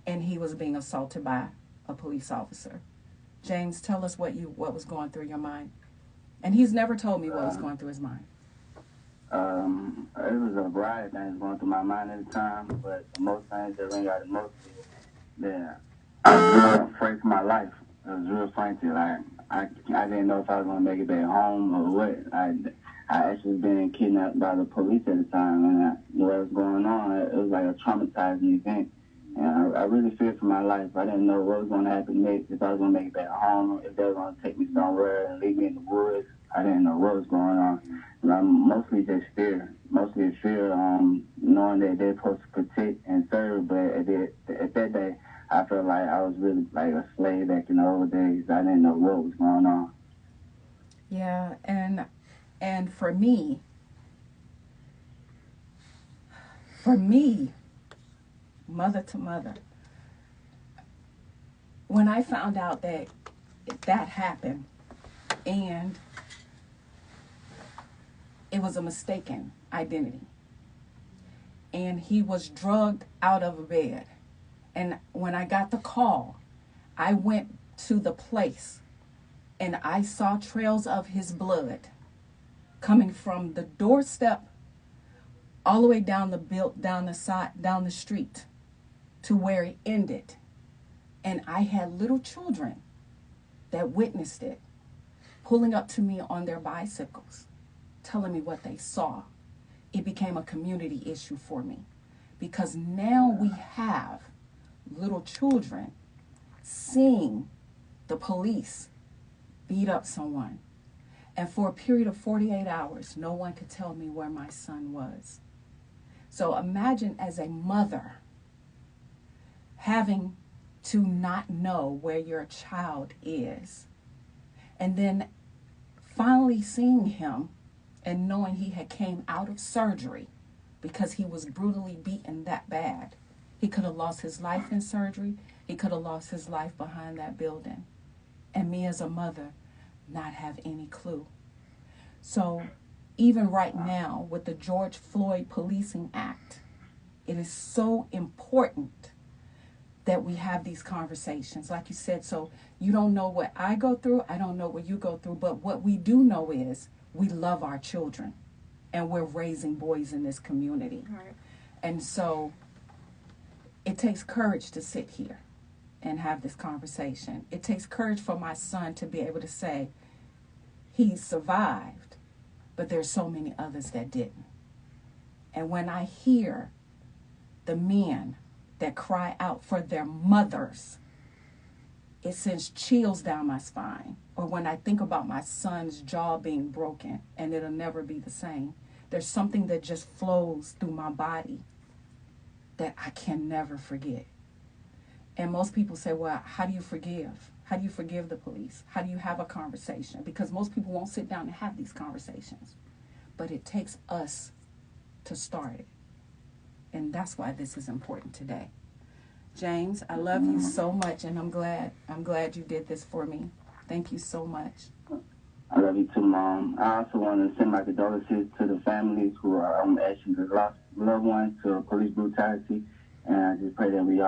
and he was being assaulted by a police officer. James, tell us what was going through your mind. And he's never told me what was going through his mind. It was a variety of things going through my mind at the time, but the most things that ring out the most is that I was real afraid for my life. I was real frantic. Like, I didn't know if I was going to make it back home or what. I actually been kidnapped by the police at the time, and what was going on, it was like a traumatizing event. And I really feared for my life. I didn't know what was going to happen next, if I was going to make it back home, if they were going to take me somewhere and leave me in the woods. I didn't know what was going on. And I'm mostly just fear. Mostly fear, knowing that they're supposed to protect and serve, but at that day, I felt like I was really like a slave back in the old days. I didn't know what was going on. Yeah, and for me, mother to mother, when I found out that happened, and it was a mistaken identity, and he was drugged out of a bed, and when I got the call, I went to the place, and I saw trails of his blood coming from the doorstep all the way down the street to where it ended. And I had little children that witnessed it, pulling up to me on their bicycles, telling me what they saw. It became a community issue for me, because now we have little children seeing the police beat up someone. And for a period of 48 hours, no one could tell me where my son was. So imagine, as a mother, having to not know where your child is, and then finally seeing him and knowing he had came out of surgery because he was brutally beaten that bad. He could have lost his life in surgery. He could have lost his life behind that building. And me as a mother not have any clue. So even right now with the George Floyd Policing Act, it is so important that we have these conversations. Like you said, so you don't know what I go through, I don't know what you go through, but what we do know is we love our children, and we're raising boys in this community. Right. And so it takes courage to sit here and have this conversation. It takes courage for my son to be able to say he survived, but there's so many others that didn't. And when I hear the men that cry out for their mothers, it sends chills down my spine. Or when I think about my son's jaw being broken and it'll never be the same, there's something that just flows through my body that I can never forget. And most people say, well, how do you forgive? How do you forgive the police? How do you have a conversation? Because most people won't sit down and have these conversations. But it takes us to start it. And that's why this is important today. James, I love you so much, and I'm glad you did this for me. Thank you so much. I love you too, Mom. I also want to send my condolences to the families who are actually lost loved ones to police brutality, and I just pray that we all